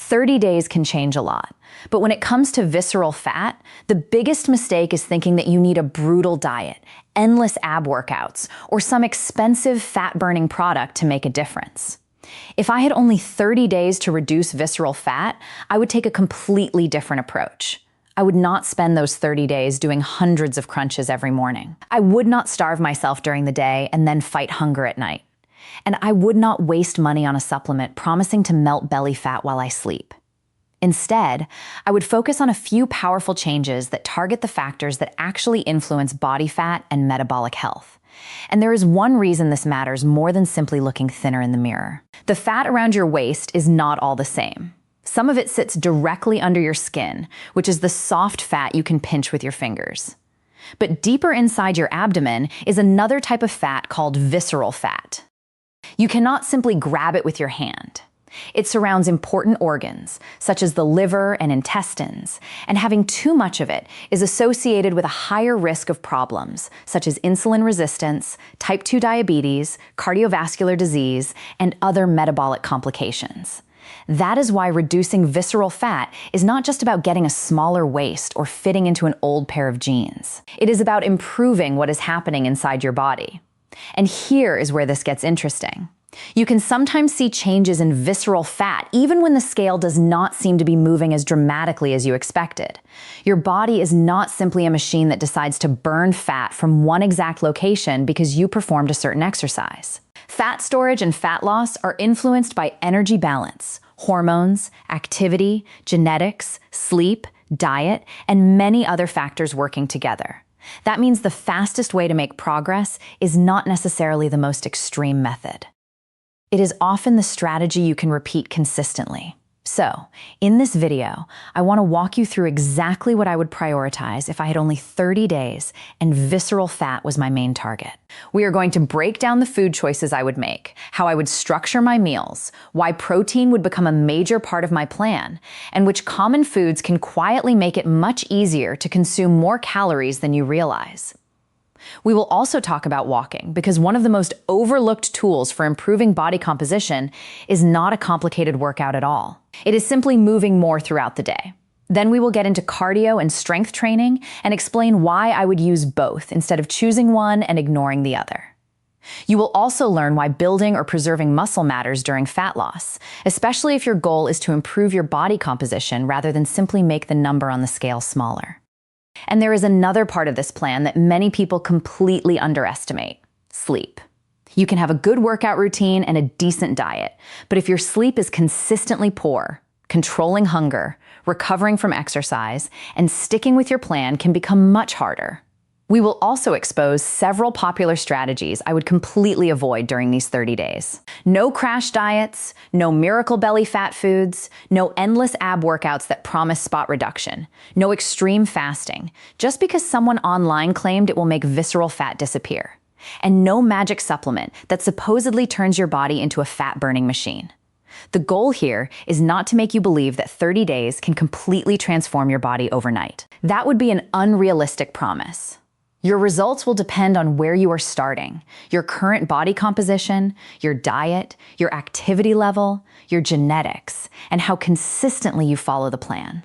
30 days can change a lot, but when it comes to visceral fat, the biggest mistake is thinking that you need a brutal diet, endless ab workouts, or some expensive fat-burning product to make a difference. If I had only 30 days to reduce visceral fat, I would take a completely different approach. I would not spend those 30 days doing hundreds of crunches every morning. I would not starve myself during the day and then fight hunger at night. And I would not waste money on a supplement promising to melt belly fat while I sleep. Instead, I would focus on a few powerful changes that target the factors that actually influence body fat and metabolic health. And there is one reason this matters more than simply looking thinner in the mirror. The fat around your waist is not all the same. Some of it sits directly under your skin, which is the soft fat you can pinch with your fingers. But deeper inside your abdomen is another type of fat called visceral fat. You cannot simply grab it with your hand. It surrounds important organs, such as the liver and intestines, and having too much of it is associated with a higher risk of problems, such as insulin resistance, type 2 diabetes, cardiovascular disease, and other metabolic complications. That is why reducing visceral fat is not just about getting a smaller waist or fitting into an old pair of jeans. It is about improving what is happening inside your body. And here is where this gets interesting. You can sometimes see changes in visceral fat even when the scale does not seem to be moving as dramatically as you expected. Your body is not simply a machine that decides to burn fat from one exact location because you performed a certain exercise. Fat storage and fat loss are influenced by energy balance, hormones, activity, genetics, sleep, diet, and many other factors working together. That means the fastest way to make progress is not necessarily the most extreme method. It is often the strategy you can repeat consistently. So, in this video, I want to walk you through exactly what I would prioritize if I had only 30 days and visceral fat was my main target. We are going to break down the food choices I would make, how I would structure my meals, why protein would become a major part of my plan, and which common foods can quietly make it much easier to consume more calories than you realize. We will also talk about walking because one of the most overlooked tools for improving body composition is not a complicated workout at all. It is simply moving more throughout the day. Then we will get into cardio and strength training and explain why I would use both instead of choosing one and ignoring the other. You will also learn why building or preserving muscle matters during fat loss, especially if your goal is to improve your body composition rather than simply make the number on the scale smaller. And there is another part of this plan that many people completely underestimate: sleep. You can have a good workout routine and a decent diet, but if your sleep is consistently poor, controlling hunger, recovering from exercise, and sticking with your plan can become much harder. We will also expose several popular strategies I would completely avoid during these 30 days. No crash diets, no miracle belly fat foods, no endless ab workouts that promise spot reduction, no extreme fasting, just because someone online claimed it will make visceral fat disappear, and no magic supplement that supposedly turns your body into a fat-burning machine. The goal here is not to make you believe that 30 days can completely transform your body overnight. That would be an unrealistic promise. Your results will depend on where you are starting, your current body composition, your diet, your activity level, your genetics, and how consistently you follow the plan.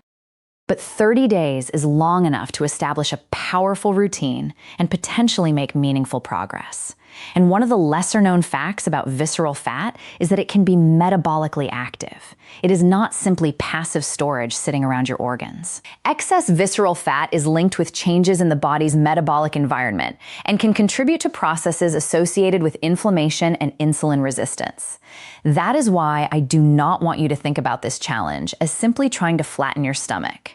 But 30 days is long enough to establish a powerful routine and potentially make meaningful progress. And one of the lesser-known facts about visceral fat is that it can be metabolically active. It is not simply passive storage sitting around your organs. Excess visceral fat is linked with changes in the body's metabolic environment and can contribute to processes associated with inflammation and insulin resistance. That is why I do not want you to think about this challenge as simply trying to flatten your stomach.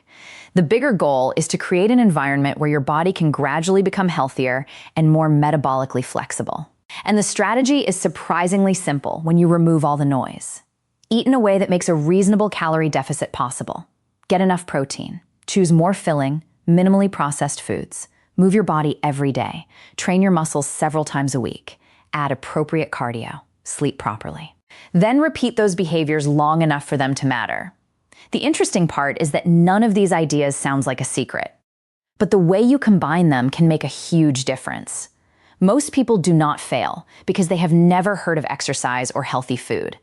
The bigger goal is to create an environment where your body can gradually become healthier and more metabolically flexible. And the strategy is surprisingly simple when you remove all the noise. Eat in a way that makes a reasonable calorie deficit possible. Get enough protein. Choose more filling, minimally processed foods. Move your body every day. Train your muscles several times a week. Add appropriate cardio. Sleep properly. Then repeat those behaviors long enough for them to matter. The interesting part is that none of these ideas sounds like a secret. But the way you combine them can make a huge difference. Most people do not fail because they have never heard of exercise or healthy food.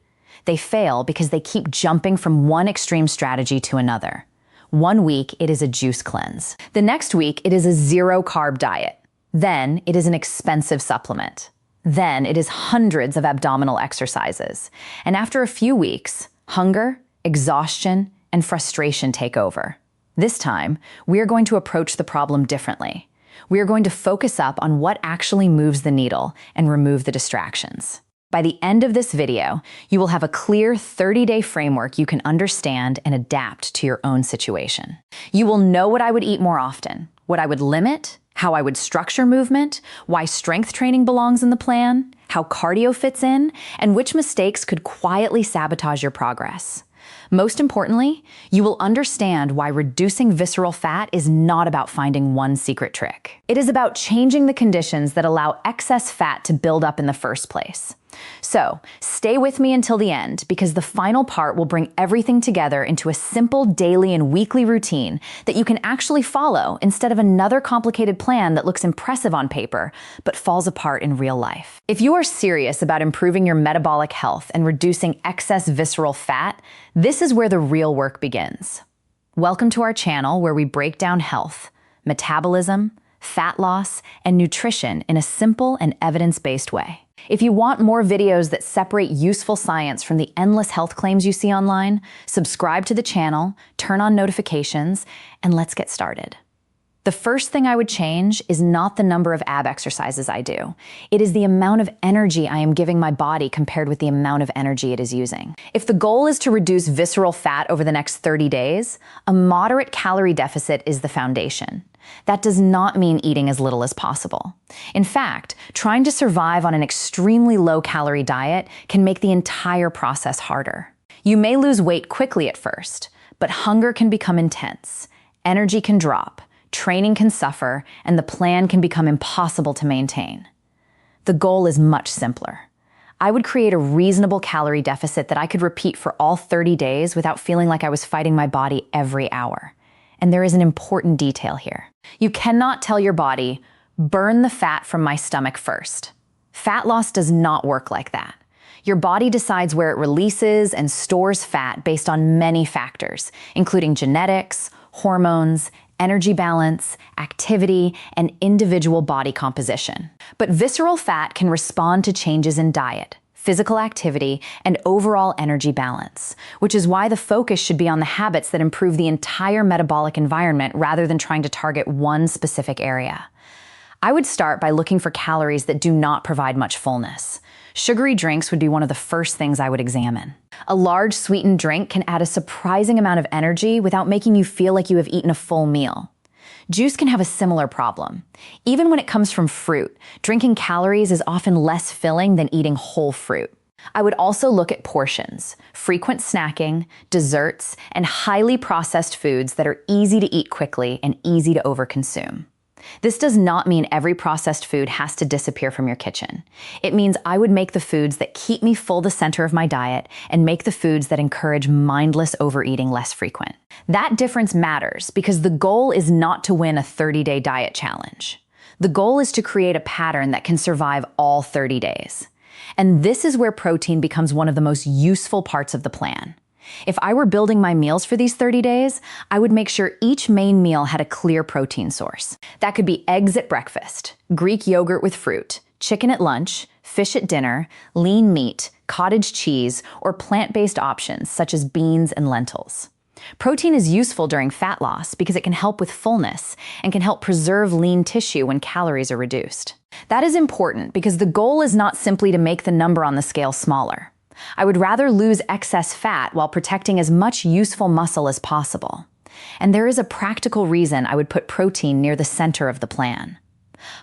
They fail because they keep jumping from one extreme strategy to another. 1 week, it is a juice cleanse. The next week, it is a zero-carb diet. Then, it is an expensive supplement. Then, it is hundreds of abdominal exercises. And after a few weeks, hunger, exhaustion, and frustration take over. This time, we are going to approach the problem differently. We are going to focus up on what actually moves the needle and remove the distractions. By the end of this video, you will have a clear 30-day framework you can understand and adapt to your own situation. You will know what I would eat more often, what I would limit, how I would structure movement, why strength training belongs in the plan, how cardio fits in, and which mistakes could quietly sabotage your progress. Most importantly, you will understand why reducing visceral fat is not about finding one secret trick. It is about changing the conditions that allow excess fat to build up in the first place. So, stay with me until the end, because the final part will bring everything together into a simple daily and weekly routine that you can actually follow instead of another complicated plan that looks impressive on paper, but falls apart in real life. If you are serious about improving your metabolic health and reducing excess visceral fat, this is where the real work begins. Welcome to our channel where we break down health, metabolism, fat loss, and nutrition in a simple and evidence-based way. If you want more videos that separate useful science from the endless health claims you see online, subscribe to the channel, turn on notifications, and let's get started. The first thing I would change is not the number of ab exercises I do. It is the amount of energy I am giving my body compared with the amount of energy it is using. If the goal is to reduce visceral fat over the next 30 days, a moderate calorie deficit is the foundation. That does not mean eating as little as possible. In fact, trying to survive on an extremely low-calorie diet can make the entire process harder. You may lose weight quickly at first, but hunger can become intense, energy can drop, training can suffer, and the plan can become impossible to maintain. The goal is much simpler. I would create a reasonable calorie deficit that I could repeat for all 30 days without feeling like I was fighting my body every hour. And there is an important detail here. You cannot tell your body, burn the fat from my stomach first. Fat loss does not work like that. Your body decides where it releases and stores fat based on many factors, including genetics, hormones, energy balance, activity, and individual body composition. But visceral fat can respond to changes in diet, physical activity, and overall energy balance, which is why the focus should be on the habits that improve the entire metabolic environment rather than trying to target one specific area. I would start by looking for calories that do not provide much fullness. Sugary drinks would be one of the first things I would examine. A large sweetened drink can add a surprising amount of energy without making you feel like you have eaten a full meal. Juice can have a similar problem. Even when it comes from fruit, drinking calories is often less filling than eating whole fruit. I would also look at portions, frequent snacking, desserts, and highly processed foods that are easy to eat quickly and easy to overconsume. This does not mean every processed food has to disappear from your kitchen. It means I would make the foods that keep me full the center of my diet and make the foods that encourage mindless overeating less frequent. That difference matters because the goal is not to win a 30-day diet challenge. The goal is to create a pattern that can survive all 30 days. And this is where protein becomes one of the most useful parts of the plan. If I were building my meals for these 30 days, I would make sure each main meal had a clear protein source. That could be eggs at breakfast, Greek yogurt with fruit, chicken at lunch, fish at dinner, lean meat, cottage cheese, or plant-based options such as beans and lentils. Protein is useful during fat loss because it can help with fullness and can help preserve lean tissue when calories are reduced. That is important because the goal is not simply to make the number on the scale smaller. I would rather lose excess fat while protecting as much useful muscle as possible. And there is a practical reason I would put protein near the center of the plan.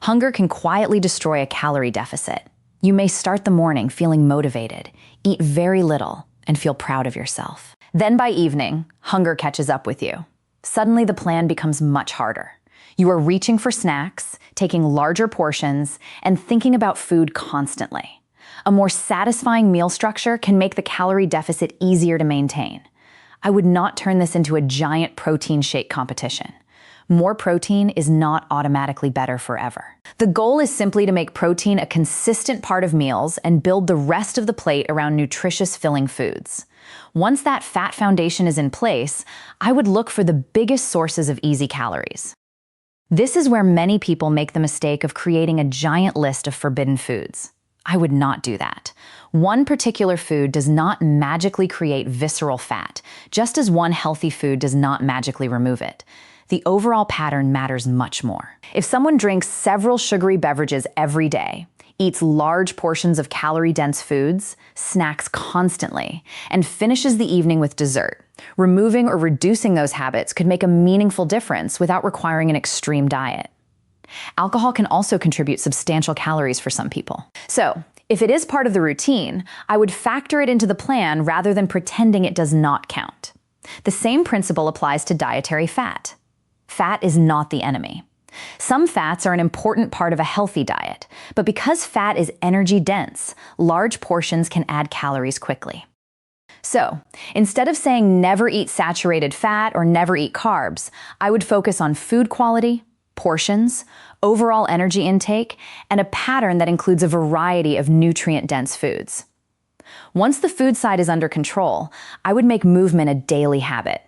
Hunger can quietly destroy a calorie deficit. You may start the morning feeling motivated, eat very little, and feel proud of yourself. Then by evening, hunger catches up with you. Suddenly the plan becomes much harder. You are reaching for snacks, taking larger portions, and thinking about food constantly. A more satisfying meal structure can make the calorie deficit easier to maintain. I would not turn this into a giant protein shake competition. More protein is not automatically better forever. The goal is simply to make protein a consistent part of meals and build the rest of the plate around nutritious, filling foods. Once that fat foundation is in place, I would look for the biggest sources of easy calories. This is where many people make the mistake of creating a giant list of forbidden foods. I would not do that. One particular food does not magically create visceral fat, just as one healthy food does not magically remove it. The overall pattern matters much more. If someone drinks several sugary beverages every day, eats large portions of calorie-dense foods, snacks constantly, and finishes the evening with dessert, removing or reducing those habits could make a meaningful difference without requiring an extreme diet. Alcohol can also contribute substantial calories for some people. So, if it is part of the routine, I would factor it into the plan rather than pretending it does not count. The same principle applies to dietary fat. Fat is not the enemy. Some fats are an important part of a healthy diet, but because fat is energy-dense, large portions can add calories quickly. So, instead of saying never eat saturated fat or never eat carbs, I would focus on food quality, portions, overall energy intake, and a pattern that includes a variety of nutrient-dense foods. Once the food side is under control, I would make movement a daily habit.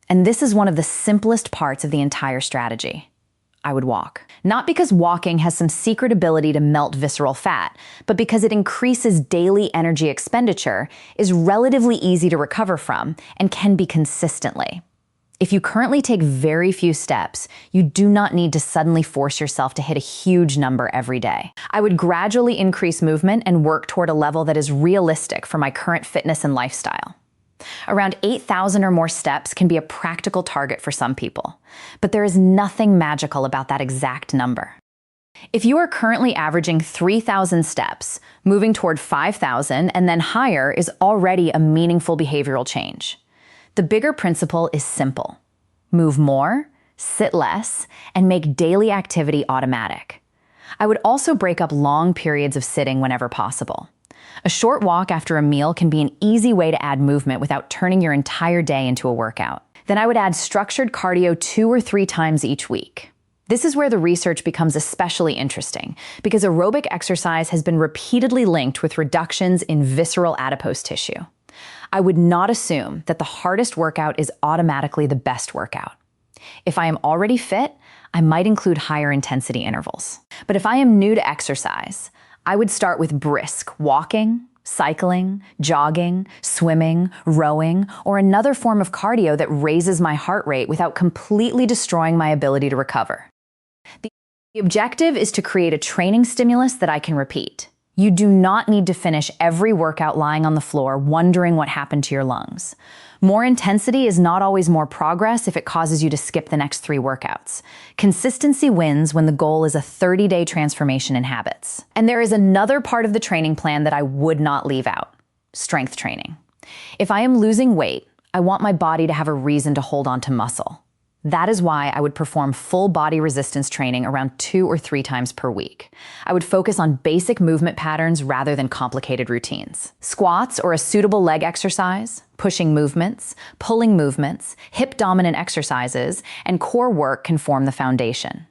And this is one of the simplest parts of the entire strategy. I would walk. Not because walking has some secret ability to melt visceral fat, but because it increases daily energy expenditure, is relatively easy to recover from, and can be consistently. If you currently take very few steps, you do not need to suddenly force yourself to hit a huge number every day. I would gradually increase movement and work toward a level that is realistic for my current fitness and lifestyle. Around 8,000 or more steps can be a practical target for some people, but there is nothing magical about that exact number. If you are currently averaging 3,000 steps, moving toward 5,000 and then higher is already a meaningful behavioral change. The bigger principle is simple. Move more, sit less, and make daily activity automatic. I would also break up long periods of sitting whenever possible. A short walk after a meal can be an easy way to add movement without turning your entire day into a workout. Then I would add structured cardio 2 or 3 times each week. This is where the research becomes especially interesting, because aerobic exercise has been repeatedly linked with reductions in visceral adipose tissue. I would not assume that the hardest workout is automatically the best workout. If I am already fit, I might include higher intensity intervals. But if I am new to exercise, I would start with brisk walking, cycling, jogging, swimming, rowing, or another form of cardio that raises my heart rate without completely destroying my ability to recover. The objective is to create a training stimulus that I can repeat. You do not need to finish every workout lying on the floor wondering what happened to your lungs. More intensity is not always more progress if it causes you to skip the next 3 workouts. Consistency wins when the goal is a 30-day transformation in habits. And there is another part of the training plan that I would not leave out: strength training. If I am losing weight, I want my body to have a reason to hold on to muscle. That is why I would perform full body resistance training around 2 or 3 times per week. I would focus on basic movement patterns rather than complicated routines. Squats or a suitable leg exercise, pushing movements, pulling movements, hip-dominant exercises, and core work can form the foundation.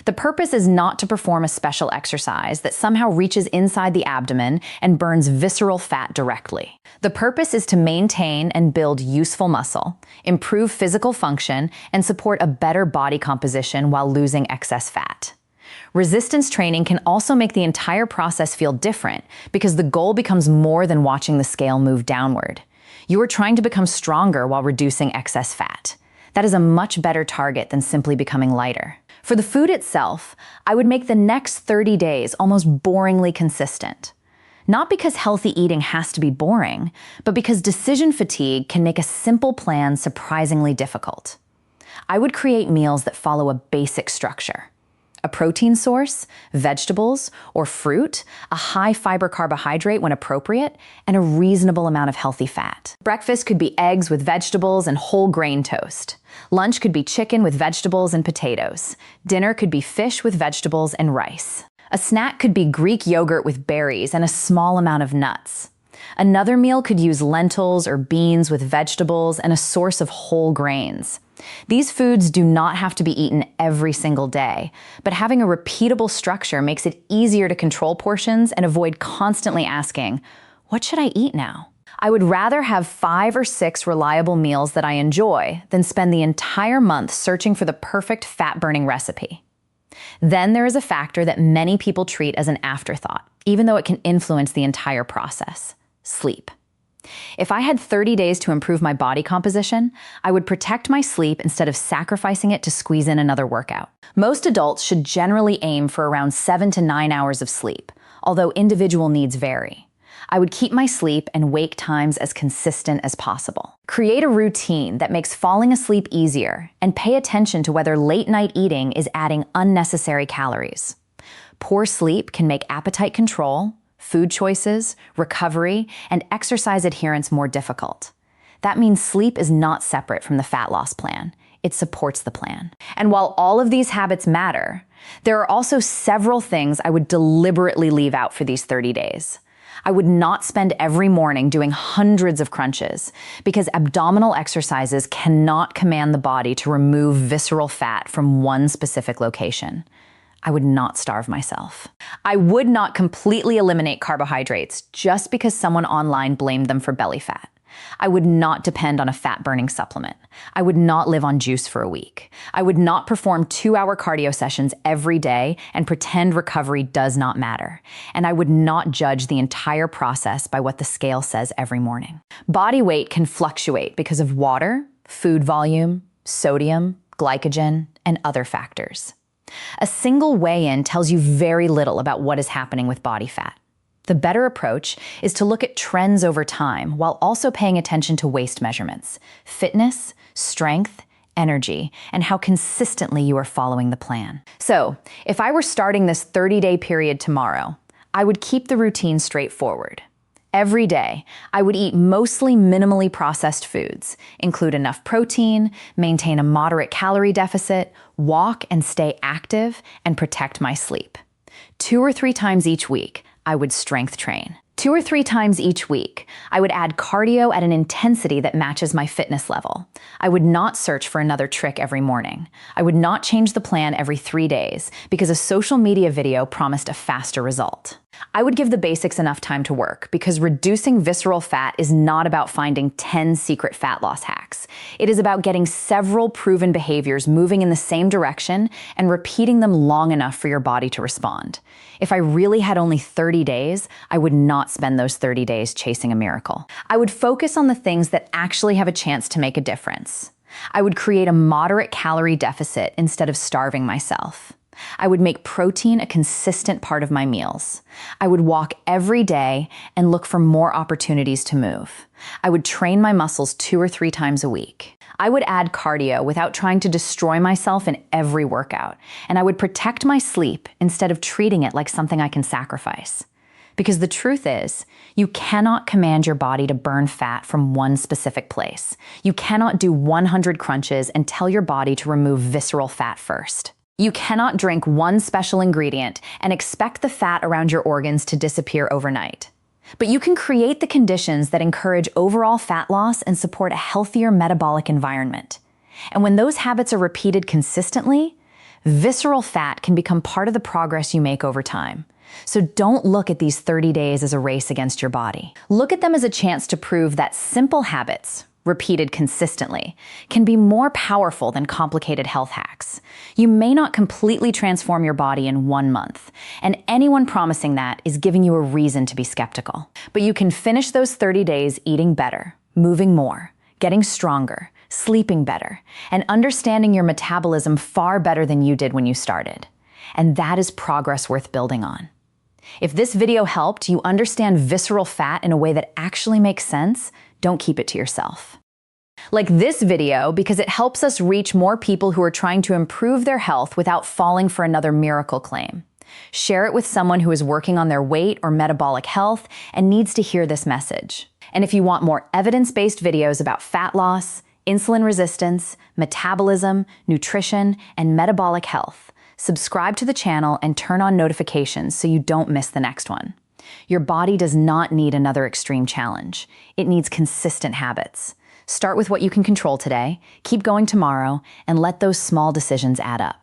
The purpose is not to perform a special exercise that somehow reaches inside the abdomen and burns visceral fat directly. The purpose is to maintain and build useful muscle, improve physical function, and support a better body composition while losing excess fat. Resistance training can also make the entire process feel different because the goal becomes more than watching the scale move downward. You are trying to become stronger while reducing excess fat. That is a much better target than simply becoming lighter. For the food itself, I would make the next 30 days almost boringly consistent. Not because healthy eating has to be boring, but because decision fatigue can make a simple plan surprisingly difficult. I would create meals that follow a basic structure: a protein source, vegetables, or fruit, a high-fiber carbohydrate when appropriate, and a reasonable amount of healthy fat. Breakfast could be eggs with vegetables and whole grain toast. Lunch could be chicken with vegetables and potatoes. Dinner could be fish with vegetables and rice. A snack could be Greek yogurt with berries and a small amount of nuts. Another meal could use lentils or beans with vegetables and a source of whole grains. These foods do not have to be eaten every single day, but having a repeatable structure makes it easier to control portions and avoid constantly asking, "What should I eat now?" I would rather have 5 or 6 reliable meals that I enjoy than spend the entire month searching for the perfect fat-burning recipe. Then there is a factor that many people treat as an afterthought, even though it can influence the entire process: sleep. If I had 30 days to improve my body composition, I would protect my sleep instead of sacrificing it to squeeze in another workout. Most adults should generally aim for around 7 to 9 hours of sleep, although individual needs vary. I would keep my sleep and wake times as consistent as possible. Create a routine that makes falling asleep easier, and pay attention to whether late-night eating is adding unnecessary calories. Poor sleep can make appetite control, food choices, recovery, and exercise adherence more difficult. That means sleep is not separate from the fat loss plan. It supports the plan. And while all of these habits matter, there are also several things I would deliberately leave out for these 30 days. I would not spend every morning doing hundreds of crunches, because abdominal exercises cannot command the body to remove visceral fat from one specific location. I would not starve myself. I would not completely eliminate carbohydrates just because someone online blamed them for belly fat. I would not depend on a fat-burning supplement. I would not live on juice for a week. I would not perform 2-hour cardio sessions every day and pretend recovery does not matter. And I would not judge the entire process by what the scale says every morning. Body weight can fluctuate because of water, food volume, sodium, glycogen, and other factors. A single weigh-in tells you very little about what is happening with body fat. The better approach is to look at trends over time while also paying attention to waist measurements, fitness, strength, energy, and how consistently you are following the plan. So, if I were starting this 30-day period tomorrow, I would keep the routine straightforward. Every day, I would eat mostly minimally processed foods, include enough protein, maintain a moderate calorie deficit, walk and stay active, and protect my sleep. 2 or 3 times each week, I would strength train. 2 or 3 times each week, I would add cardio at an intensity that matches my fitness level. I would not search for another trick every morning. I would not change the plan every 3 days because a social media video promised a faster result. I would give the basics enough time to work because reducing visceral fat is not about finding 10 secret fat loss hacks. It is about getting several proven behaviors moving in the same direction and repeating them long enough for your body to respond. If I really had only 30 days, I would not spend those 30 days chasing a miracle. I would focus on the things that actually have a chance to make a difference. I would create a moderate calorie deficit instead of starving myself. I would make protein a consistent part of my meals. I would walk every day and look for more opportunities to move. I would train my muscles 2 or 3 times a week. I would add cardio without trying to destroy myself in every workout, and I would protect my sleep instead of treating it like something I can sacrifice. Because the truth is, you cannot command your body to burn fat from one specific place. You cannot do 100 crunches and tell your body to remove visceral fat first. You cannot drink one special ingredient and expect the fat around your organs to disappear overnight. But you can create the conditions that encourage overall fat loss and support a healthier metabolic environment. And when those habits are repeated consistently, visceral fat can become part of the progress you make over time. So don't look at these 30 days as a race against your body. Look at them as a chance to prove that simple habits, repeated consistently, can be more powerful than complicated health hacks. You may not completely transform your body in 1 month, and anyone promising that is giving you a reason to be skeptical. But you can finish those 30 days eating better, moving more, getting stronger, sleeping better, and understanding your metabolism far better than you did when you started. And that is progress worth building on. If this video helped you understand visceral fat in a way that actually makes sense, don't keep it to yourself. Like this video because it helps us reach more people who are trying to improve their health without falling for another miracle claim. Share it with someone who is working on their weight or metabolic health and needs to hear this message. And if you want more evidence-based videos about fat loss, insulin resistance, metabolism, nutrition, and metabolic health, subscribe to the channel and turn on notifications so you don't miss the next one. Your body does not need another extreme challenge. It needs consistent habits. Start with what you can control today, keep going tomorrow, and let those small decisions add up.